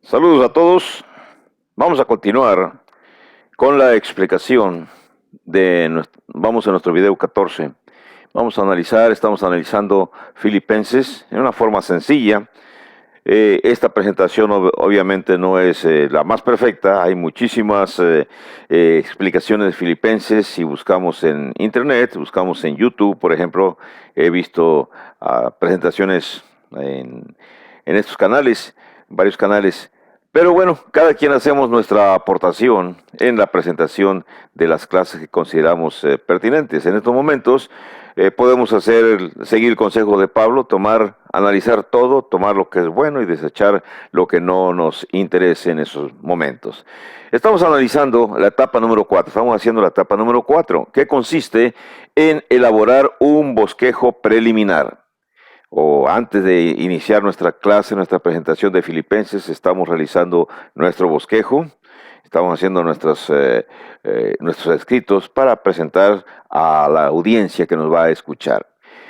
Saludos a todos. Vamos a continuar con la explicación vamos a nuestro video 14. Estamos analizando Filipenses en una forma sencilla. Esta presentación obviamente no es la más perfecta. Hay muchísimas explicaciones de Filipenses. Si buscamos en Internet, buscamos en YouTube, por ejemplo, he visto presentaciones en estos canales, varios canales. Pero bueno, cada quien hacemos nuestra aportación en la presentación de las clases que consideramos pertinentes. En estos momentos podemos seguir el consejo de Pablo, analizar todo, tomar lo que es bueno y desechar lo que no nos interese en esos momentos. Estamos analizando la etapa número 4, estamos haciendo la etapa número 4, que consiste en elaborar un bosquejo preliminar. Antes de iniciar nuestra clase, nuestra presentación de Filipenses, estamos realizando nuestro bosquejo, estamos haciendo nuestros escritos para presentar a la audiencia que nos va a escuchar.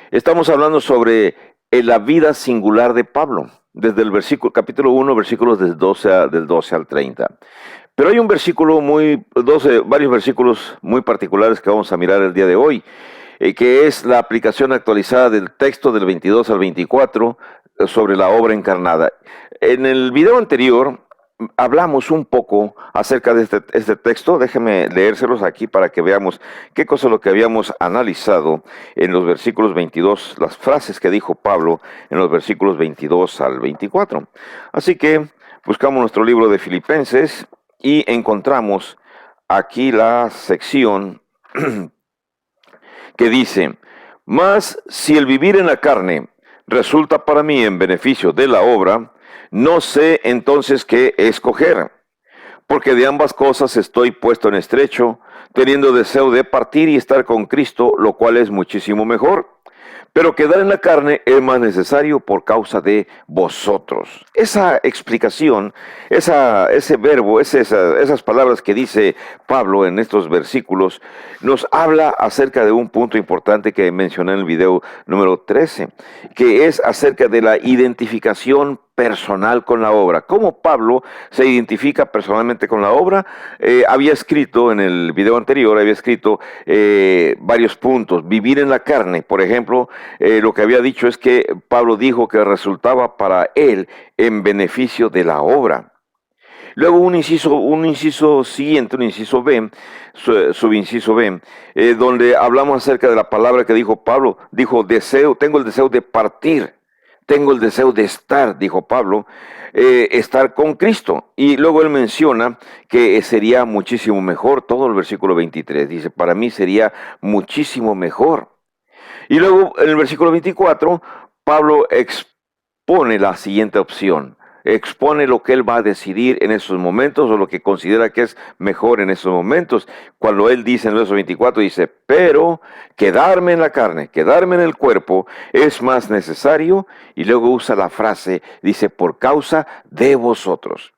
Estamos hablando sobre la vida singular de Pablo, desde el capítulo 1, versículos del 12 al 30. Pero hay varios versículos muy particulares que vamos a mirar el día de hoy, que es la aplicación actualizada del texto del 22 al 24 sobre la obra encarnada. En el video anterior hablamos un poco acerca de este texto. Déjenme leérselos aquí para que veamos qué cosa es lo que habíamos analizado en los versículos 22, las frases que dijo Pablo en los versículos 22 al 24. Así que buscamos nuestro libro de Filipenses y encontramos aquí la sección que dice: mas si el vivir en la carne resulta para mí en beneficio de la obra, no sé entonces qué escoger, porque de ambas cosas estoy puesto en estrecho, teniendo deseo de partir y estar con Cristo, lo cual es muchísimo mejor. Pero quedar en la carne es más necesario por causa de vosotros. Esa explicación, ese verbo, esas palabras que dice Pablo en estos versículos, nos habla acerca de un punto importante que mencioné en el video número 13, que es acerca de la identificación personal con la obra. ¿Cómo Pablo se identifica personalmente con la obra? Había escrito en el video anterior, varios puntos. Vivir en la carne, por ejemplo, lo que había dicho es que Pablo dijo que resultaba para él en beneficio de la obra. Luego un inciso siguiente, un inciso B, subinciso B, donde hablamos acerca de la palabra que dijo Pablo. Dijo: tengo el deseo de partir, tengo el deseo de estar, dijo Pablo, estar con Cristo. Y luego él menciona que sería muchísimo mejor, todo el versículo 23, dice: para mí sería muchísimo mejor. Y luego en el versículo 24, Pablo expone la siguiente opción. Expone lo que él va a decidir en esos momentos, o lo que considera que es mejor en esos momentos. Cuando él dice en el verso 24, dice: pero quedarme en la carne, quedarme en el cuerpo es más necesario. Y luego usa la frase, dice: por causa de vosotros.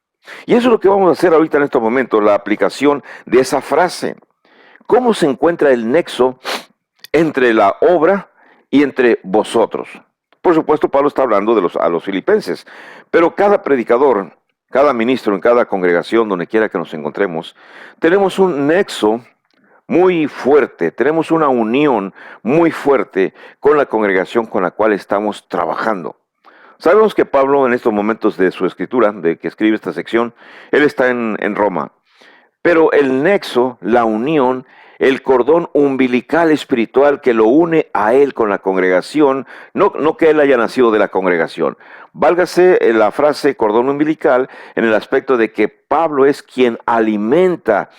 Y eso es lo que vamos a hacer ahorita en estos momentos, la aplicación de esa frase. ¿Cómo se encuentra el nexo entre la obra y entre vosotros? Por supuesto, Pablo está hablando a los filipenses, pero cada predicador, cada ministro en cada congregación, donde quiera que nos encontremos, tenemos un nexo muy fuerte, tenemos una unión muy fuerte con la congregación con la cual estamos trabajando. Sabemos que Pablo, en estos momentos de su escritura, de que escribe esta sección, él está en Roma. Pero el nexo, la unión, el cordón umbilical espiritual que lo une a él con la congregación, no que él haya nacido de la congregación. Válgase la frase cordón umbilical en el aspecto de que Pablo es quien alimenta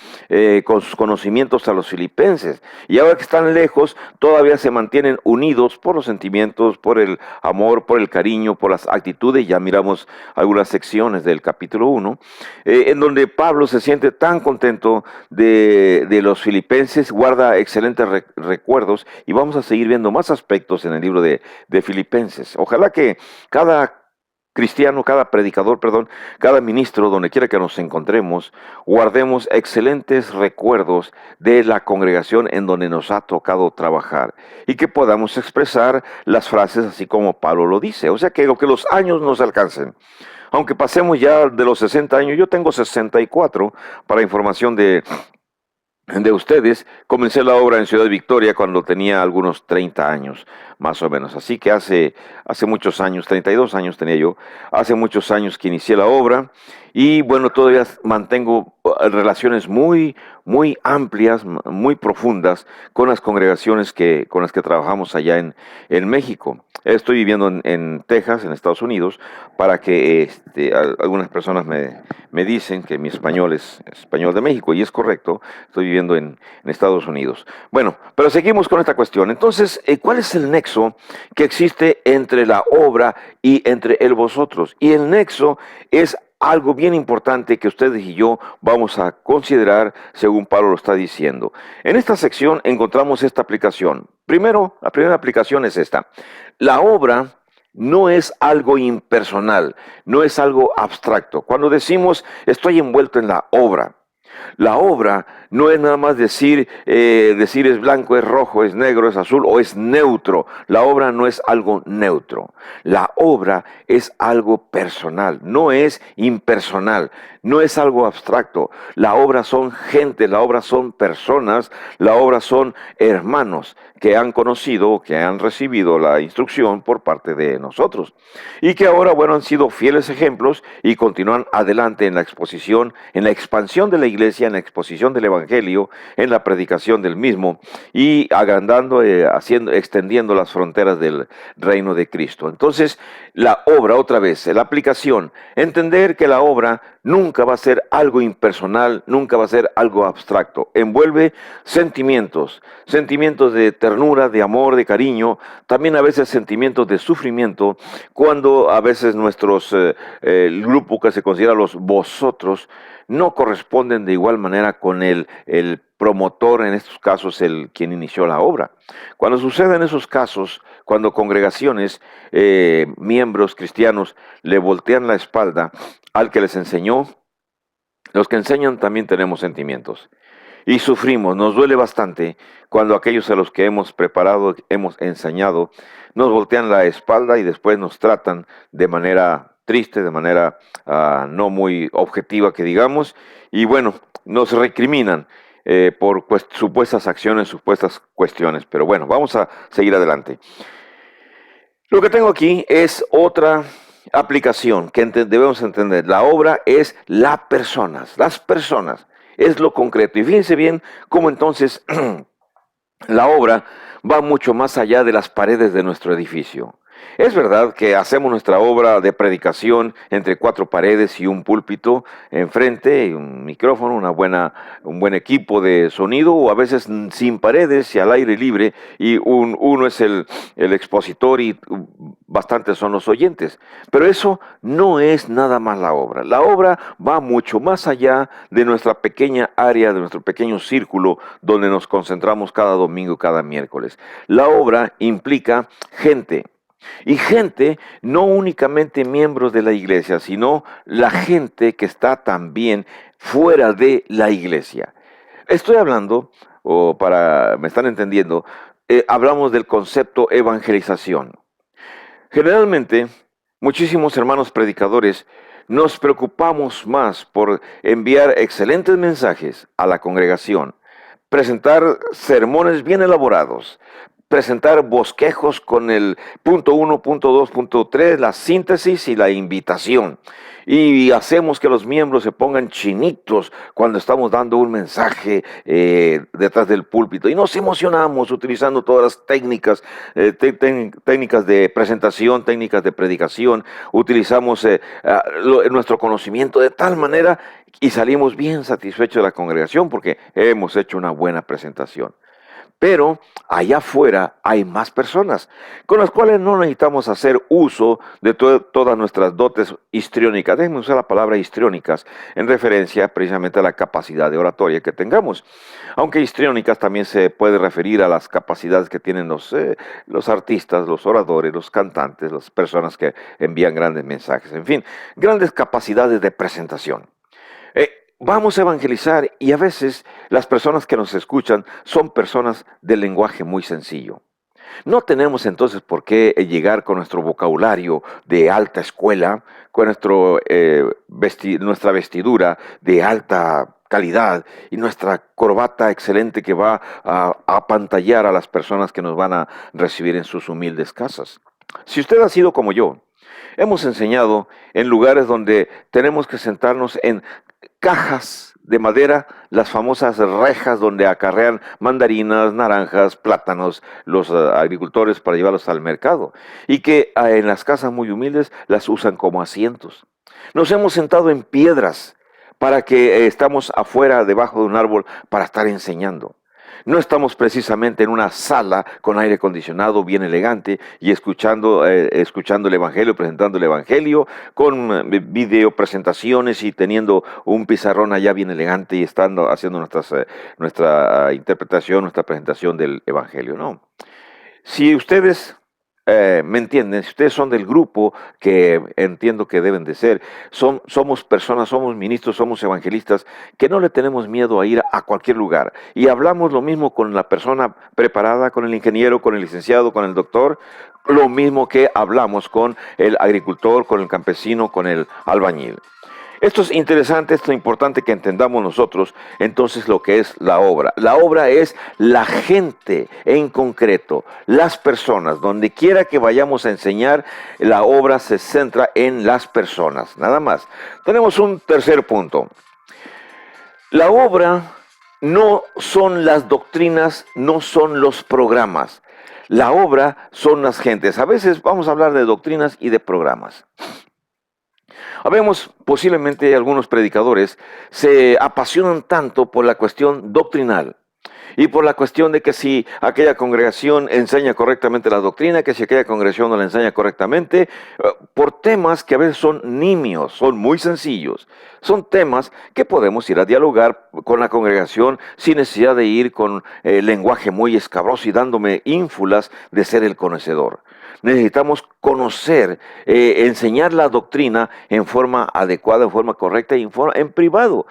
con sus conocimientos a los filipenses. Y ahora que están lejos, todavía se mantienen unidos por los sentimientos, por el amor, por el cariño, por las actitudes. Ya miramos algunas secciones del capítulo 1, en donde Pablo se siente tan contento de los filipenses, guarda excelentes recuerdos, y vamos a seguir viendo más aspectos en el libro de Filipenses. Ojalá que cada cristiano, cada predicador, cada ministro, donde quiera que nos encontremos, guardemos excelentes recuerdos de la congregación en donde nos ha tocado trabajar, y que podamos expresar las frases así como Pablo lo dice. O sea, que los años nos alcancen. Aunque pasemos ya de los 60 años, yo tengo 64 para información de ustedes. Comencé la obra en Ciudad Victoria cuando tenía algunos 30 años, más o menos. Así que hace muchos años, 32 años tenía yo, hace muchos años que inicié la obra y bueno, todavía mantengo relaciones muy amplias, muy profundas con las congregaciones con las que trabajamos allá en México. Estoy viviendo en Texas, en Estados Unidos, para que algunas personas me dicen que mi español es español de México y es correcto. Estoy viviendo en Estados Unidos. Bueno, pero seguimos con esta cuestión. Entonces, ¿cuál es el nexo que existe entre la obra y entre el vosotros? Y el nexo es algo bien importante que ustedes y yo vamos a considerar según Pablo lo está diciendo. En esta sección encontramos esta aplicación. Primero, la primera aplicación es esta. La obra no es algo impersonal, no es algo abstracto. Cuando decimos estoy envuelto en la obra no es nada más decir es blanco, es rojo, es negro, es azul o es neutro. La obra no es algo neutro. La obra es algo personal, no es impersonal, no es algo abstracto. La obra son gente, la obra son personas, la obra son hermanos que han conocido, que han recibido la instrucción por parte de nosotros y que ahora, bueno, han sido fieles ejemplos y continúan adelante en la exposición, en la expansión de la iglesia, en la exposición del evangelio, en la predicación del mismo y agrandando, extendiendo las fronteras del reino de Cristo. Entonces, la obra, otra vez, la aplicación, entender que la obra nunca va a ser algo impersonal, nunca va a ser algo abstracto. Envuelve sentimientos de ternura, de amor, de cariño, también a veces sentimientos de sufrimiento, cuando a veces el grupo que se considera los vosotros no corresponden de igual manera con el promotor, en estos casos quien inició la obra. Cuando suceden esos casos, cuando congregaciones, miembros cristianos le voltean la espalda al que les enseñó, los que enseñan también tenemos sentimientos. Y sufrimos, nos duele bastante cuando aquellos a los que hemos preparado, hemos enseñado, nos voltean la espalda y después nos tratan de manera triste, de manera no muy objetiva que digamos, y bueno, nos recriminan por supuestas acciones, supuestas cuestiones. Pero bueno, vamos a seguir adelante. Lo que tengo aquí es otra aplicación que debemos entender. La obra es las personas es lo concreto. Y fíjense bien cómo entonces la obra va mucho más allá de las paredes de nuestro edificio. Es verdad que hacemos nuestra obra de predicación entre cuatro paredes y un púlpito enfrente, y un micrófono, un buen equipo de sonido, o a veces sin paredes y al aire libre, y uno es el expositor y bastantes son los oyentes. Pero eso no es nada más la obra. La obra va mucho más allá de nuestra pequeña área, de nuestro pequeño círculo donde nos concentramos cada domingo, cada miércoles. La obra implica gente. Y gente, no únicamente miembros de la iglesia, sino la gente que está también fuera de la iglesia. Estoy hablando, me están entendiendo, hablamos del concepto evangelización. Generalmente, muchísimos hermanos predicadores nos preocupamos más por enviar excelentes mensajes a la congregación, presentar sermones bien elaborados, presentar bosquejos con el punto 1, punto 2, punto 3, la síntesis y la invitación. Y hacemos que los miembros se pongan chinitos cuando estamos dando un mensaje detrás del púlpito. Y nos emocionamos utilizando todas las técnicas, técnicas de presentación, técnicas de predicación. Utilizamos nuestro conocimiento de tal manera y salimos bien satisfechos de la congregación porque hemos hecho una buena presentación. Pero allá afuera hay más personas con las cuales no necesitamos hacer uso de todas nuestras dotes histriónicas. Déjenme usar la palabra histriónicas en referencia precisamente a la capacidad de oratoria que tengamos. Aunque histriónicas también se puede referir a las capacidades que tienen los artistas, los oradores, los cantantes, las personas que envían grandes mensajes. En fin, grandes capacidades de presentación. Vamos a evangelizar y a veces las personas que nos escuchan son personas de lenguaje muy sencillo. No tenemos entonces por qué llegar con nuestro vocabulario de alta escuela, con nuestra vestidura de alta calidad y nuestra corbata excelente que va a apantallar a las personas que nos van a recibir en sus humildes casas. Si usted ha sido como yo, hemos enseñado en lugares donde tenemos que sentarnos en cajas de madera, las famosas rejas donde acarrean mandarinas, naranjas, plátanos, los agricultores para llevarlos al mercado, y que en las casas muy humildes las usan como asientos. Nos hemos sentado en piedras para que estamos afuera, debajo de un árbol, para estar enseñando. No estamos precisamente en una sala con aire acondicionado bien elegante y escuchando el Evangelio, presentando el Evangelio, con video presentaciones y teniendo un pizarrón allá bien elegante y estando haciendo nuestra interpretación, nuestra presentación del Evangelio. No. Si ustedes me entienden, si ustedes son del grupo que entiendo que deben de ser, somos personas, somos ministros, somos evangelistas, que no le tenemos miedo a ir a cualquier lugar. Y hablamos lo mismo con la persona preparada, con el ingeniero, con el licenciado, con el doctor, lo mismo que hablamos con el agricultor, con el campesino, con el albañil. Esto es interesante, esto es importante que entendamos nosotros entonces lo que es la obra. La obra es la gente en concreto, las personas. Donde quiera que vayamos a enseñar, la obra se centra en las personas, nada más. Tenemos un tercer punto. La obra no son las doctrinas, no son los programas. La obra son las gentes. A veces vamos a hablar de doctrinas y de programas. Habemos posiblemente algunos predicadores se apasionan tanto por la cuestión doctrinal y por la cuestión de que si aquella congregación enseña correctamente la doctrina, que si aquella congregación no la enseña correctamente, por temas que a veces son nimios, son muy sencillos. Son temas que podemos ir a dialogar con la congregación sin necesidad de ir con lenguaje muy escabroso y dándome ínfulas de ser el conocedor. Necesitamos conocer, enseñar la doctrina en forma adecuada, en forma correcta y en privado.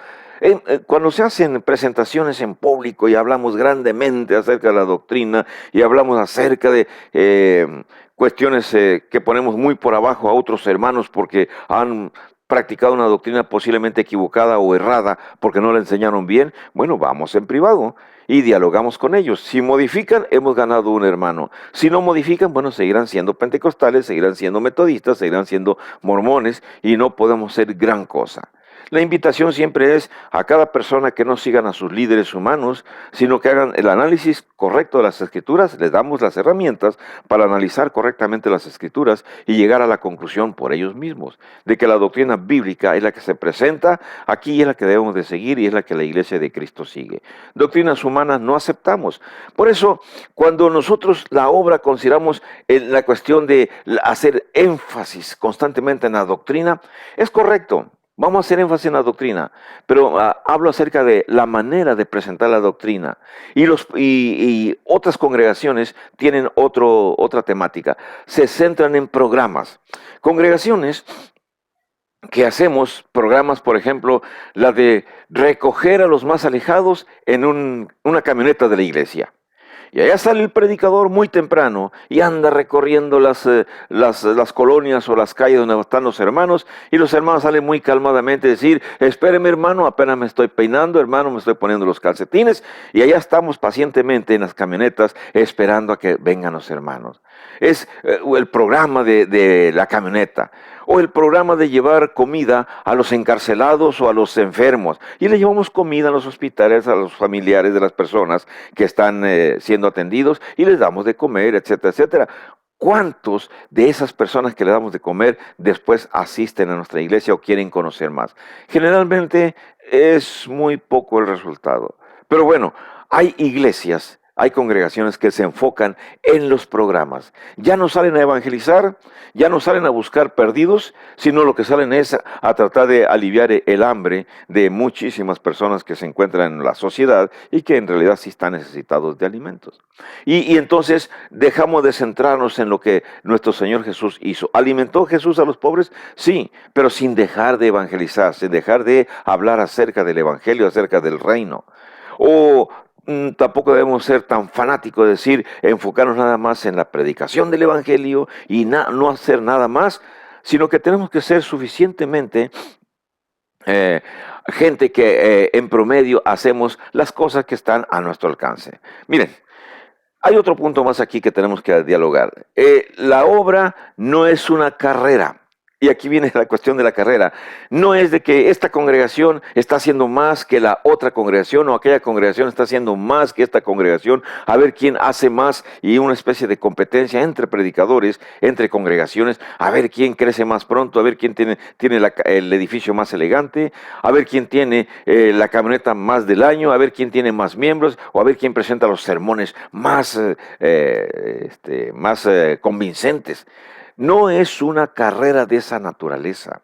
Cuando se hacen presentaciones en público y hablamos grandemente acerca de la doctrina y hablamos acerca de cuestiones que ponemos muy por abajo a otros hermanos porque han practicado una doctrina posiblemente equivocada o errada porque no la enseñaron bien, bueno, vamos en privado y dialogamos con ellos. Si modifican, hemos ganado un hermano. Si no modifican, bueno, seguirán siendo pentecostales, seguirán siendo metodistas, seguirán siendo mormones y no podemos ser gran cosa. La invitación siempre es a cada persona que no sigan a sus líderes humanos, sino que hagan el análisis correcto de las Escrituras. Les damos las herramientas para analizar correctamente las Escrituras y llegar a la conclusión por ellos mismos, de que la doctrina bíblica es la que se presenta aquí y es la que debemos de seguir y es la que la Iglesia de Cristo sigue. Doctrinas humanas no aceptamos. Por eso, cuando nosotros la obra consideramos la cuestión de hacer énfasis constantemente en la doctrina, es correcto. Vamos a hacer énfasis en la doctrina, pero hablo acerca de la manera de presentar la doctrina. Y otras congregaciones tienen otra temática. Se centran en programas. Congregaciones que hacemos programas, por ejemplo, la de recoger a los más alejados en una camioneta de la iglesia. Y allá sale el predicador muy temprano y anda recorriendo las colonias o las calles donde están los hermanos, y los hermanos salen muy calmadamente a decir: espéreme, hermano, apenas me estoy peinando, hermano, me estoy poniendo los calcetines, y allá estamos pacientemente en las camionetas esperando a que vengan los hermanos. Es el programa de la camioneta, o el programa de llevar comida a los encarcelados o a los enfermos, y le llevamos comida a los hospitales, a los familiares de las personas que están siendo atendidos, y les damos de comer, etcétera, etcétera. ¿Cuántos de esas personas que le damos de comer después asisten a nuestra iglesia o quieren conocer más? Generalmente es muy poco el resultado. Pero bueno, hay iglesias, hay congregaciones que se enfocan en los programas. Ya no salen a evangelizar, ya no salen a buscar perdidos, sino lo que salen es a tratar de aliviar el hambre de muchísimas personas que se encuentran en la sociedad y que en realidad sí están necesitados de alimentos. Y entonces dejamos de centrarnos en lo que nuestro Señor Jesús hizo. ¿Alimentó Jesús a los pobres? Sí, pero sin dejar de evangelizar, sin dejar de hablar acerca del evangelio, acerca del reino. O Tampoco debemos ser tan fanáticos de decir, enfocarnos nada más en la predicación del Evangelio y no hacer nada más, sino que tenemos que ser suficientemente eh, gente que en promedio hacemos las cosas que están a nuestro alcance. Miren, hay otro punto más aquí que tenemos que dialogar. La obra no es una carrera. Y aquí viene la cuestión de la carrera. No es de que esta congregación está haciendo más que la otra congregación o aquella congregación está haciendo más que esta congregación, a ver quién hace más y una especie de competencia entre predicadores, entre congregaciones, a ver quién crece más pronto, a ver quién tiene el edificio más elegante, a ver quién tiene la camioneta más del año, a ver quién tiene más miembros o a ver quién presenta los sermones más convincentes. No es una carrera de esa naturaleza.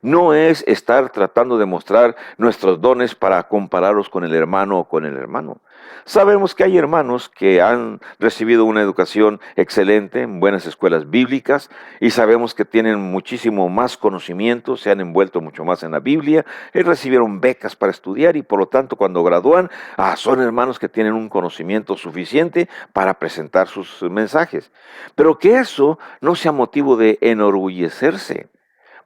No es estar tratando de mostrar nuestros dones para compararlos con el hermano o con el hermano. Sabemos que hay hermanos que han recibido una educación excelente en buenas escuelas bíblicas y sabemos que tienen muchísimo más conocimiento, se han envuelto mucho más en la Biblia, y recibieron becas para estudiar y por lo tanto cuando gradúan, son hermanos que tienen un conocimiento suficiente para presentar sus mensajes. Pero que eso no sea motivo de enorgullecerse.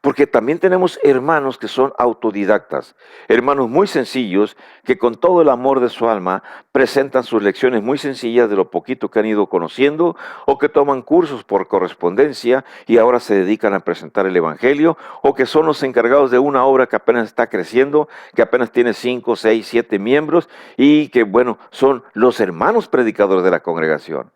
Porque también tenemos hermanos que son autodidactas, hermanos muy sencillos que con todo el amor de su alma presentan sus lecciones muy sencillas de lo poquito que han ido conociendo o que toman cursos por correspondencia y ahora se dedican a presentar el Evangelio o que son los encargados de una obra que apenas está creciendo, que apenas tiene 5, 6, 7 miembros y que, bueno, son los hermanos predicadores de la congregación.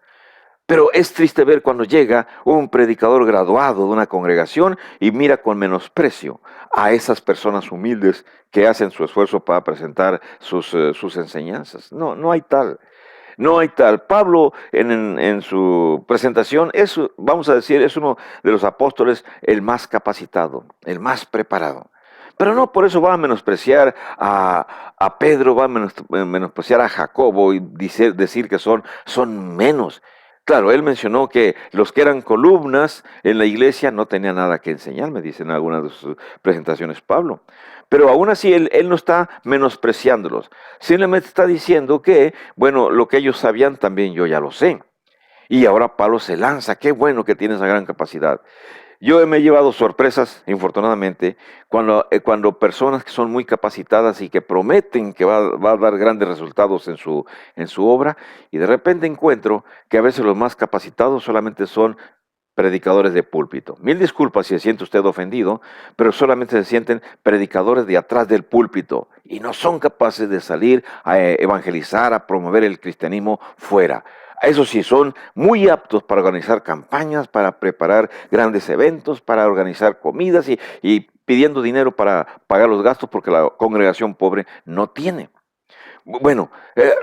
Pero es triste ver cuando llega un predicador graduado de una congregación y mira con menosprecio a esas personas humildes que hacen su esfuerzo para presentar sus enseñanzas. No, no hay tal. No hay tal. Pablo en su presentación es, vamos a decir, es uno de los apóstoles el más capacitado, el más preparado. Pero no por eso va a menospreciar a Pedro, va a menospreciar a Jacobo y decir que son menos. Claro, él mencionó que los que eran columnas en la iglesia no tenían nada que enseñar, me dicen en algunas de sus presentaciones Pablo. Pero aún así él no está menospreciándolos. Simplemente está diciendo que, bueno, lo que ellos sabían también yo ya lo sé. Y ahora Pablo se lanza, qué bueno que tiene esa gran capacidad. Yo me he llevado sorpresas, infortunadamente, cuando personas que son muy capacitadas y que prometen que va a dar grandes resultados en su obra, y de repente encuentro que a veces los más capacitados solamente son predicadores de púlpito. Mil disculpas si se siente usted ofendido, pero solamente se sienten predicadores de atrás del púlpito y no son capaces de salir a evangelizar, a promover el cristianismo fuera. Eso sí, son muy aptos para organizar campañas, para preparar grandes eventos, para organizar comidas y pidiendo dinero para pagar los gastos porque la congregación pobre no tiene. Bueno,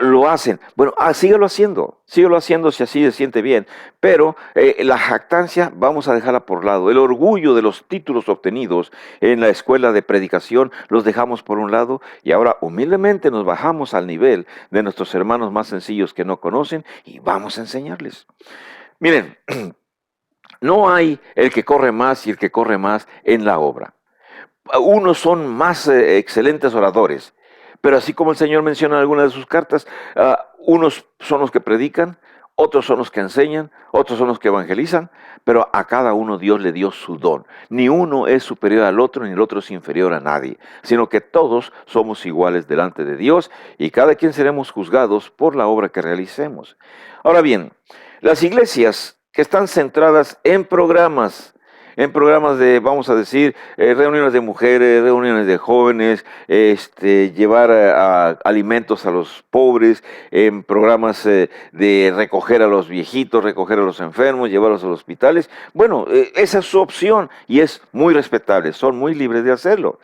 lo hacen. Bueno, síguelo haciendo si así se siente bien. Pero la jactancia vamos a dejarla por lado. El orgullo de los títulos obtenidos en la escuela de predicación los dejamos por un lado y ahora humildemente nos bajamos al nivel de nuestros hermanos más sencillos que no conocen y vamos a enseñarles. Miren, no hay el que corre más y el que corre más en la obra. Unos son más excelentes oradores, pero así como el Señor menciona en algunas de sus cartas, unos son los que predican, otros son los que enseñan, otros son los que evangelizan, pero a cada uno Dios le dio su don. Ni uno es superior al otro, ni el otro es inferior a nadie, sino que todos somos iguales delante de Dios y cada quien seremos juzgados por la obra que realicemos. Ahora bien, las iglesias que están centradas en programas de, vamos a decir, reuniones de mujeres, reuniones de jóvenes, llevar alimentos a los pobres, en programas de recoger a los viejitos, recoger a los enfermos, llevarlos a los hospitales. Bueno, esa es su opción y es muy respetable, son muy libres de hacerlo.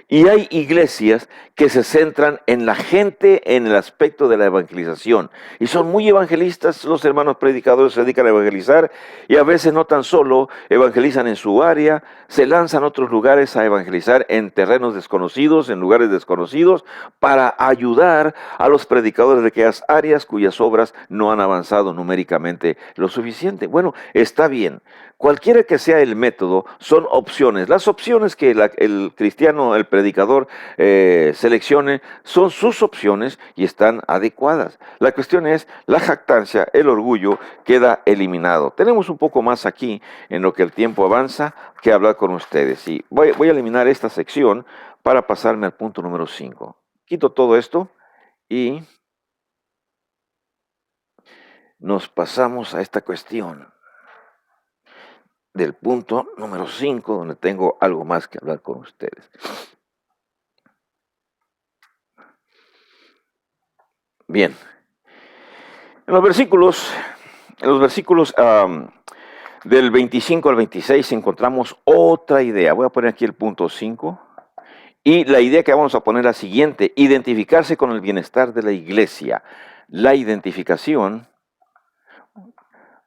Y hay iglesias que se centran en la gente en el aspecto de la evangelización. Y son muy evangelistas, los hermanos predicadores se dedican a evangelizar y a veces no tan solo evangelizan en su área, se lanzan a otros lugares a evangelizar en terrenos desconocidos, en lugares desconocidos, para ayudar a los predicadores de aquellas áreas cuyas obras no han avanzado numéricamente lo suficiente. Bueno, está bien. Cualquiera que sea el método, son opciones. Las opciones que el cristiano, el predicador seleccione son sus opciones y están adecuadas. La cuestión es, la jactancia, el orgullo, queda eliminado. Tenemos un poco más aquí en lo que el tiempo avanza que hablar con ustedes. Y voy a eliminar esta sección para pasarme al punto número 5. Quito todo esto y nos pasamos a esta cuestión del punto número 5, donde tengo algo más que hablar con ustedes. Bien, en los versículos del 25 al 26 encontramos otra idea. Voy a poner aquí el punto 5. Y la idea que vamos a poner es la siguiente: identificarse con el bienestar de la iglesia. La identificación,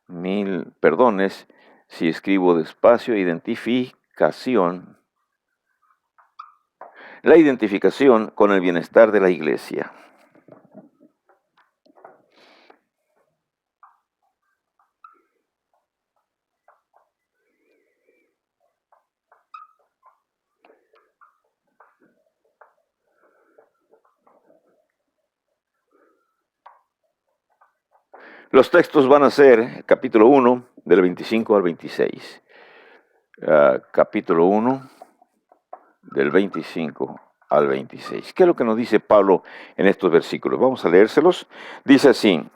mil perdones si escribo despacio, identificación. La identificación con el bienestar de la iglesia. Los textos van a ser capítulo 1, del 25 al 26. Capítulo 1, del 25 al 26. ¿Qué es lo que nos dice Pablo en estos versículos? Vamos a leérselos. Dice así: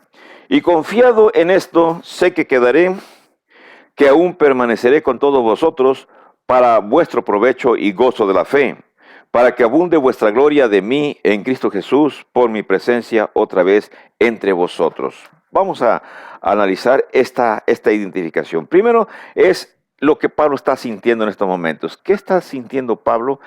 y confiado en esto, sé que quedaré, que aún permaneceré con todos vosotros para vuestro provecho y gozo de la fe, para que abunde vuestra gloria de mí en Cristo Jesús por mi presencia otra vez entre vosotros. Vamos a analizar esta identificación. Primero es lo que Pablo está sintiendo en estos momentos. ¿Qué está sintiendo Pablo?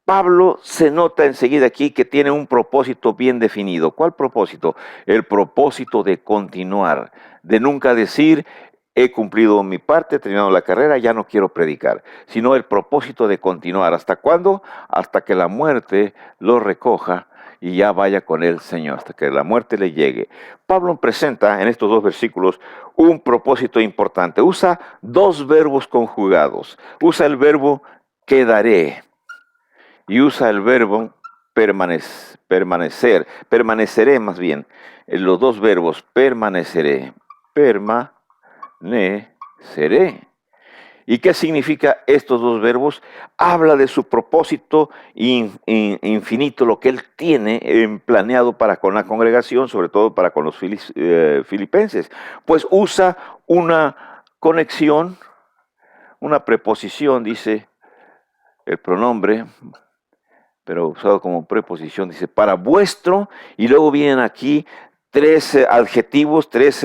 Pablo se nota enseguida aquí que tiene un propósito bien definido. ¿Cuál propósito? El propósito de continuar, de nunca decir: he cumplido mi parte, he terminado la carrera, ya no quiero predicar, sino el propósito de continuar. ¿Hasta cuándo? Hasta que la muerte lo recoja y ya vaya con el Señor, hasta que la muerte le llegue. Pablo presenta en estos dos versículos un propósito importante. Usa dos verbos conjugados. Usa el verbo quedaré y usa el verbo permaneceré más bien. Los dos verbos permaneceré, permaneceré. ¿Y qué significa estos dos verbos? Habla de su propósito infinito, lo que él tiene planeado para con la congregación, sobre todo para con los filipenses. Pues usa una conexión, una preposición, dice el pronombre, pero usado como preposición, dice para vuestro, y luego vienen aquí tres adjetivos, tres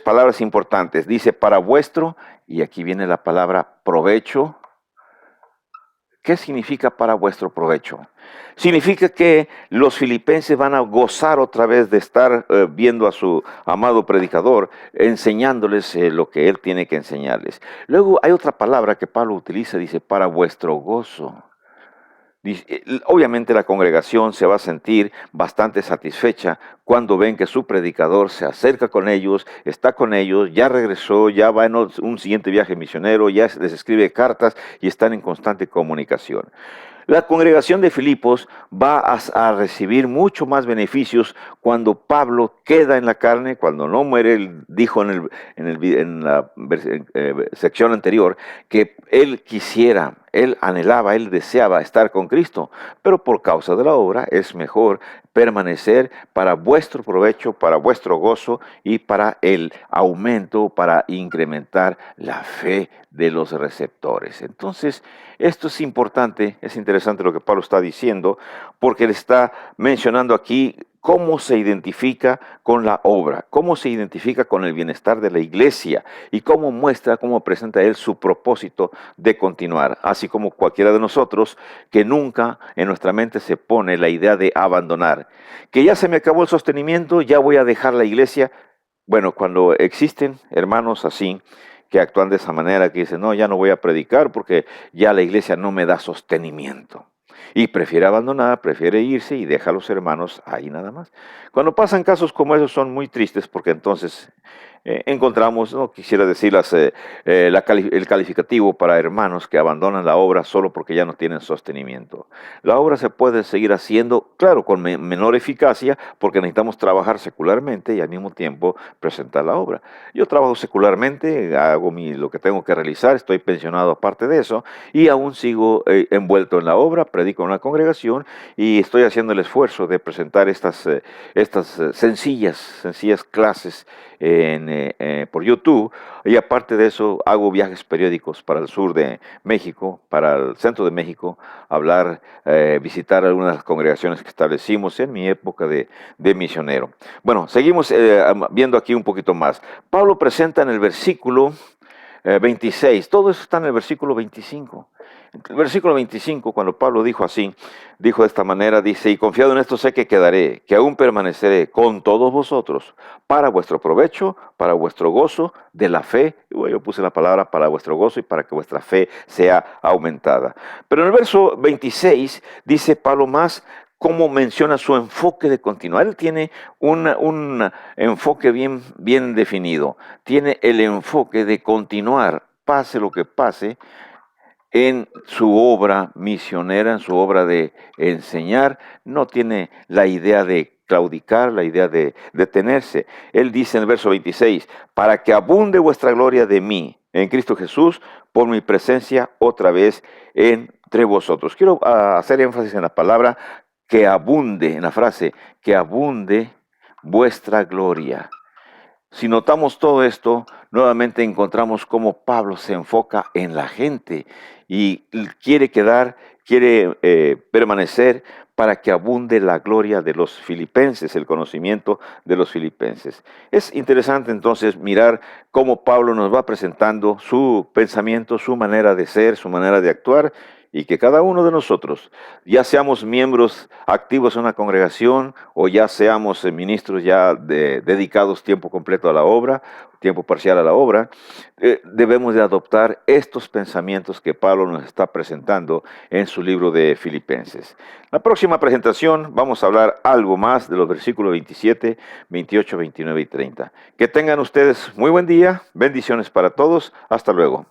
palabras importantes. Dice para vuestro, y aquí viene la palabra provecho. ¿Qué significa para vuestro provecho? Significa que los filipenses van a gozar otra vez de estar viendo a su amado predicador, enseñándoles lo que él tiene que enseñarles. Luego hay otra palabra que Pablo utiliza, dice para vuestro gozo. Obviamente la congregación se va a sentir bastante satisfecha cuando ven que su predicador se acerca con ellos, está con ellos, ya regresó, ya va en un siguiente viaje misionero, ya les escribe cartas y están en constante comunicación. La congregación de Filipos va a recibir mucho más beneficios cuando Pablo queda en la carne, cuando no muere. Él dijo en la sección anterior que él quisiera, él anhelaba, él deseaba estar con Cristo, pero por causa de la obra es mejor permanecer para vuestro provecho, para vuestro gozo y para el aumento, para incrementar la fe de los receptores. Entonces, esto es importante, es interesante lo que Pablo está diciendo, porque él está mencionando aquí cómo se identifica con la obra, cómo se identifica con el bienestar de la iglesia y cómo muestra, cómo presenta él su propósito de continuar, así como cualquiera de nosotros que nunca en nuestra mente se pone la idea de abandonar, que ya se me acabó el sostenimiento, ya voy a dejar la iglesia. Bueno, cuando existen hermanos así, que actúan de esa manera, que dicen: no, ya no voy a predicar porque ya la iglesia no me da sostenimiento. Y prefiere abandonar, prefiere irse y deja a los hermanos ahí nada más. Cuando pasan casos como esos son muy tristes porque entonces encontramos, no quisiera decir el calificativo para hermanos que abandonan la obra solo porque ya no tienen sostenimiento. La obra se puede seguir haciendo, claro, con menor eficacia, porque necesitamos trabajar secularmente y al mismo tiempo presentar la obra. Yo trabajo secularmente, hago lo que tengo que realizar, estoy pensionado aparte de eso, y aún sigo envuelto en la obra, predico en la congregación y estoy haciendo el esfuerzo de presentar estas sencillas clases por YouTube, y aparte de eso hago viajes periódicos para el sur de México, para el centro de México, visitar algunas de las congregaciones que establecimos en mi época de misionero. Bueno, seguimos viendo aquí un poquito más. Pablo presenta en el versículo 26, todo eso está en el versículo 25. El versículo 25, cuando Pablo dijo así, dijo de esta manera, dice, y confiado en esto sé que quedaré, que aún permaneceré con todos vosotros, para vuestro provecho, para vuestro gozo de la fe. Y bueno, yo puse la palabra para vuestro gozo y para que vuestra fe sea aumentada. Pero en el verso 26 dice Pablo más cómo menciona su enfoque de continuar. Él tiene un enfoque bien definido. Tiene el enfoque de continuar, pase lo que pase, en su obra misionera, en su obra de enseñar. No tiene la idea de claudicar, la idea de detenerse. Él dice en el verso 26, para que abunde vuestra gloria de mí, en Cristo Jesús, por mi presencia otra vez entre vosotros. Quiero hacer énfasis en la palabra que abunde, en la frase, que abunde vuestra gloria. Si notamos todo esto, nuevamente encontramos cómo Pablo se enfoca en la gente y quiere permanecer para que abunde la gloria de los filipenses, el conocimiento de los filipenses. Es interesante entonces mirar cómo Pablo nos va presentando su pensamiento, su manera de ser, su manera de actuar, y que cada uno de nosotros, ya seamos miembros activos en una congregación o ya seamos ministros ya dedicados tiempo completo a la obra, tiempo parcial a la obra, debemos de adoptar estos pensamientos que Pablo nos está presentando en su libro de Filipenses. La próxima presentación vamos a hablar algo más de los versículos 27, 28, 29 y 30. Que tengan ustedes muy buen día, bendiciones para todos, hasta luego.